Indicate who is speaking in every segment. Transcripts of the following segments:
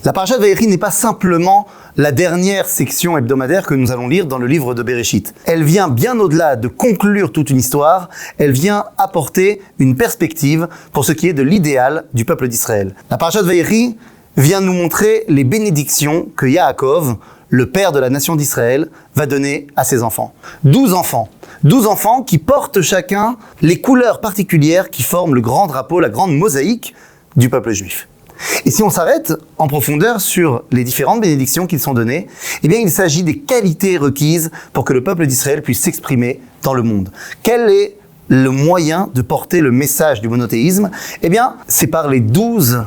Speaker 1: La paracha de Vayechi n'est pas simplement la dernière section hebdomadaire que nous allons lire dans le livre de Bereshit. Elle vient bien au-delà de conclure toute une histoire, elle vient apporter une perspective pour ce qui est de l'idéal du peuple d'Israël. La paracha de Vayechi vient nous montrer les bénédictions que Yaakov, le père de la nation d'Israël, va donner à ses enfants. 12 enfants. 12 enfants qui portent chacun les couleurs particulières qui forment le grand drapeau, la grande mosaïque du peuple juif. Et si on s'arrête en profondeur sur les différentes bénédictions qu'ils sont données, eh bien il s'agit des qualités requises pour que le peuple d'Israël puisse s'exprimer dans le monde. Quel est le moyen de porter le message du monothéisme? Eh bien, c'est par les 12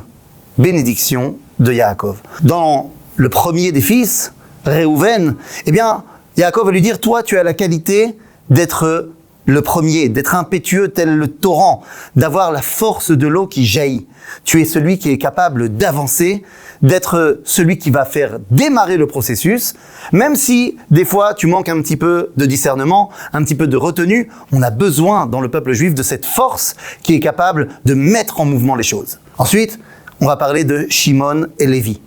Speaker 1: bénédictions de Yaakov. Dans le premier des fils, Réhouven, eh bien, Yaakov va lui dire, toi, tu as la qualité d'être le premier, d'être impétueux tel le torrent, d'avoir la force de l'eau qui jaillit. Tu es celui qui est capable d'avancer, d'être celui qui va faire démarrer le processus, même si des fois tu manques un petit peu de discernement, un petit peu de retenue. On a besoin dans le peuple juif de cette force qui est capable de mettre en mouvement les choses. Ensuite, on va parler de Shimon et Lévi.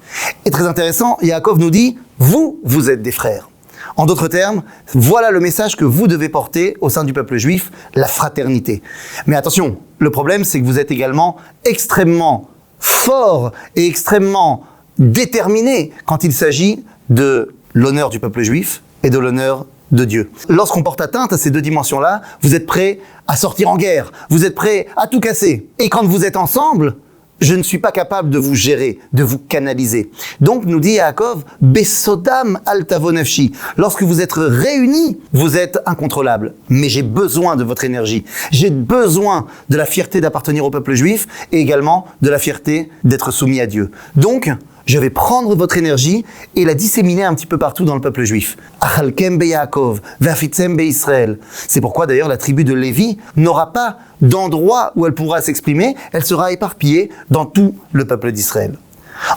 Speaker 1: Et très intéressant, Yaakov nous dit, vous êtes des frères. En d'autres termes, voilà le message que vous devez porter au sein du peuple juif, la fraternité. Mais attention, le problème c'est que vous êtes également extrêmement fort et extrêmement déterminé quand il s'agit de l'honneur du peuple juif et de l'honneur de Dieu. Lorsqu'on porte atteinte à ces deux dimensions-là, vous êtes prêts à sortir en guerre, vous êtes prêts à tout casser. Et quand vous êtes ensemble, je ne suis pas capable de vous gérer, de vous canaliser. Donc, nous dit Yaakov, Besodam al tavonefshi. Lorsque vous êtes réunis, vous êtes incontrôlables. Mais j'ai besoin de votre énergie. J'ai besoin de la fierté d'appartenir au peuple juif et également de la fierté d'être soumis à Dieu. Donc, je vais prendre votre énergie et la disséminer un petit peu partout dans le peuple juif. Achalkem be Yaakov, ve'afitzem be Israël. C'est pourquoi d'ailleurs la tribu de Lévi n'aura pas d'endroit où elle pourra s'exprimer, elle sera éparpillée dans tout le peuple d'Israël.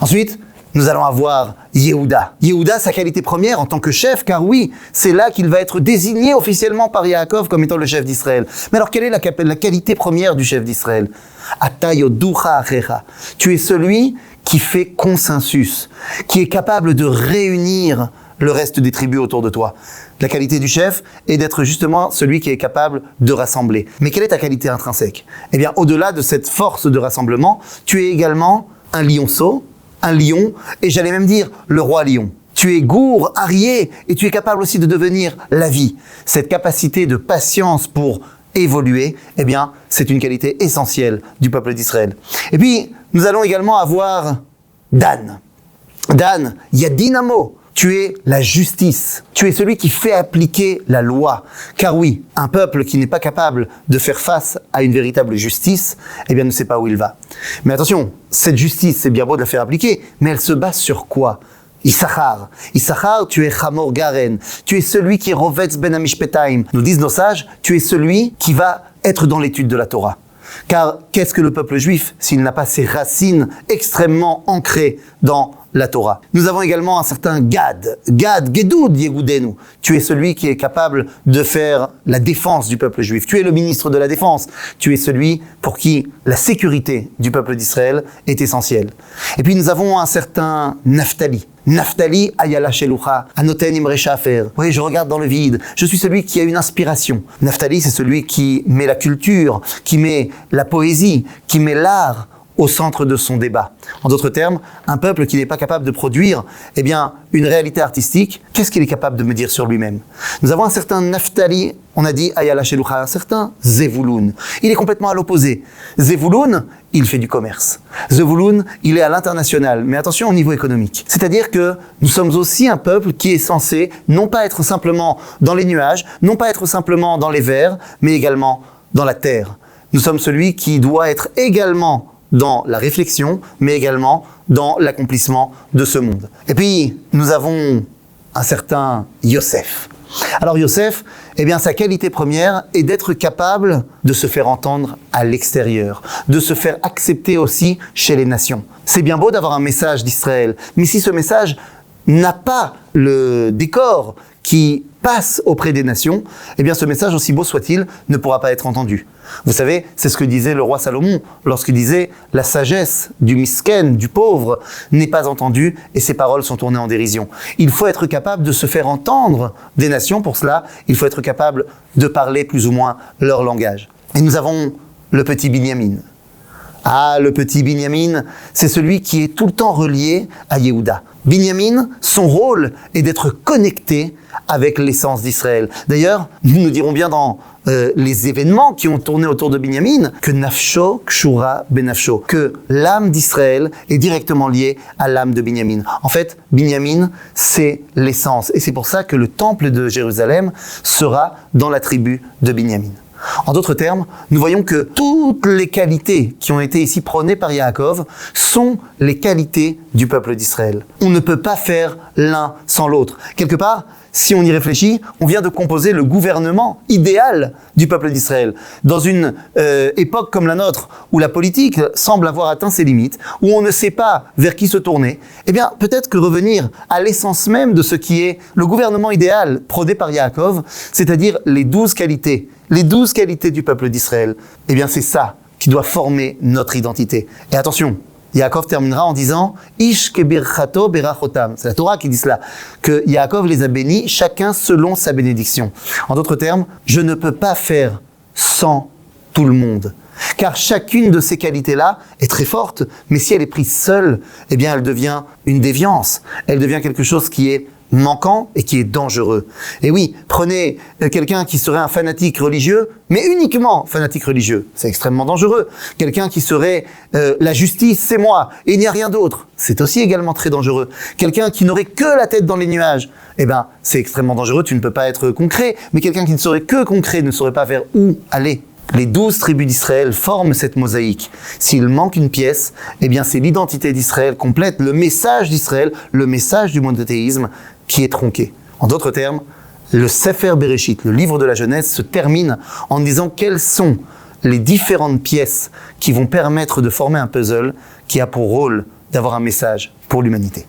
Speaker 1: Ensuite, nous allons avoir Yehuda. Yehuda, sa qualité première en tant que chef, car oui, c'est là qu'il va être désigné officiellement par Yaakov comme étant le chef d'Israël. Mais alors, quelle est la qualité première du chef d'Israël? Ata yoducha achecha. Tu es celui qui fait consensus, qui est capable de réunir le reste des tribus autour de toi. La qualité du chef est d'être justement celui qui est capable de rassembler. Mais quelle est ta qualité intrinsèque? Eh bien, au-delà de cette force de rassemblement, tu es également un lionceau, un lion, et j'allais même dire le roi lion. Tu es gour, arié, et tu es capable aussi de devenir la vie. Cette capacité de patience pour évoluer, eh bien, c'est une qualité essentielle du peuple d'Israël. Et puis, nous allons également avoir Dan. Dan, Yadinamo. Tu es la justice. Tu es celui qui fait appliquer la loi. Car oui, un peuple qui n'est pas capable de faire face à une véritable justice, eh bien, ne sait pas où il va. Mais attention, cette justice, c'est bien beau de la faire appliquer, mais elle se base sur quoi? Issachar. Issachar, tu es Chamor Garen. Tu es celui qui est Rovetz ben Amishpetaim. Nous disent nos sages, tu es celui qui va être dans l'étude de la Torah. Car qu'est-ce que le peuple juif s'il n'a pas ses racines extrêmement ancrées dans la Torah? Nous avons également un certain Gad. Gad, Gedoud, Yegudenu. Tu es celui qui est capable de faire la défense du peuple juif. Tu es le ministre de la Défense. Tu es celui pour qui la sécurité du peuple d'Israël est essentielle. Et puis nous avons un certain Naphtali. Naphtali ayala shelucha, anoten imre shafer. Oui, je regarde dans le vide. Je suis celui qui a une inspiration. Naphtali, c'est celui qui met la culture, qui met la poésie, qui met l'art au centre de son débat. En d'autres termes, un peuple qui n'est pas capable de produire, eh bien, une réalité artistique, qu'est-ce qu'il est capable de me dire sur lui-même? Nous avons un certain Naphtali, on a dit ayala shelucha, un certain Zevulun. Il est complètement à l'opposé. Zevulun, il fait du commerce. Zevulun, il est à l'international, mais attention au niveau économique. C'est-à-dire que nous sommes aussi un peuple qui est censé non pas être simplement dans les nuages, non pas être simplement dans les vers, mais également dans la terre. Nous sommes celui qui doit être également dans la réflexion, mais également dans l'accomplissement de ce monde. Et puis, nous avons un certain Yosef. Alors Yosef, eh bien, sa qualité première est d'être capable de se faire entendre à l'extérieur, de se faire accepter aussi chez les nations. C'est bien beau d'avoir un message d'Israël, mais si ce message n'a pas le décor qui passe auprès des nations, eh bien ce message, aussi beau soit-il, ne pourra pas être entendu. Vous savez, c'est ce que disait le roi Salomon lorsqu'il disait « La sagesse du misken, du pauvre, n'est pas entendue et ses paroles sont tournées en dérision ». Il faut être capable de se faire entendre des nations. Pour cela, il faut être capable de parler plus ou moins leur langage. Et nous avons le petit Binyamin. Ah, le petit Binyamin, c'est celui qui est tout le temps relié à Yehuda. Binyamin, son rôle est d'être connecté avec l'essence d'Israël. D'ailleurs, nous dirons bien dans les événements qui ont tourné autour de Binyamin que Nafsho Kshura Benafsho, que l'âme d'Israël est directement liée à l'âme de Binyamin. En fait, Binyamin, c'est l'essence. Et c'est pour ça que le temple de Jérusalem sera dans la tribu de Binyamin. En d'autres termes, nous voyons que toutes les qualités qui ont été ici prônées par Yaakov sont les qualités du peuple d'Israël. On ne peut pas faire l'un sans l'autre. Quelque part, si on y réfléchit, on vient de composer le gouvernement idéal du peuple d'Israël. Dans une époque comme la nôtre, où la politique semble avoir atteint ses limites, où on ne sait pas vers qui se tourner, eh bien, peut-être que revenir à l'essence même de ce qui est le gouvernement idéal prôné par Yaakov, c'est-à-dire les 12 qualités du peuple d'Israël, eh bien, c'est ça qui doit former notre identité. Et attention, Yaakov terminera en disant « Ish kebirchato berachotam ». C'est la Torah qui dit cela, que Yaakov les a bénis, chacun selon sa bénédiction. En d'autres termes, je ne peux pas faire sans tout le monde. Car chacune de ces qualités-là est très forte, mais si elle est prise seule, eh bien, elle devient une déviance. Elle devient quelque chose qui est manquant et qui est dangereux. Et oui, prenez quelqu'un qui serait un fanatique religieux, mais uniquement fanatique religieux. C'est extrêmement dangereux. Quelqu'un qui serait la justice, c'est moi, et il n'y a rien d'autre. C'est aussi également très dangereux. Quelqu'un qui n'aurait que la tête dans les nuages, eh ben, c'est extrêmement dangereux, tu ne peux pas être concret. Mais quelqu'un qui ne serait que concret, ne saurait pas vers où aller. Les 12 tribus d'Israël forment cette mosaïque. S'il manque une pièce, eh bien c'est l'identité d'Israël complète, le message d'Israël, le message du monothéisme qui est tronqué. En d'autres termes, le Sefer Bereshit, le livre de la Genèse, se termine en disant quelles sont les différentes pièces qui vont permettre de former un puzzle qui a pour rôle d'avoir un message pour l'humanité.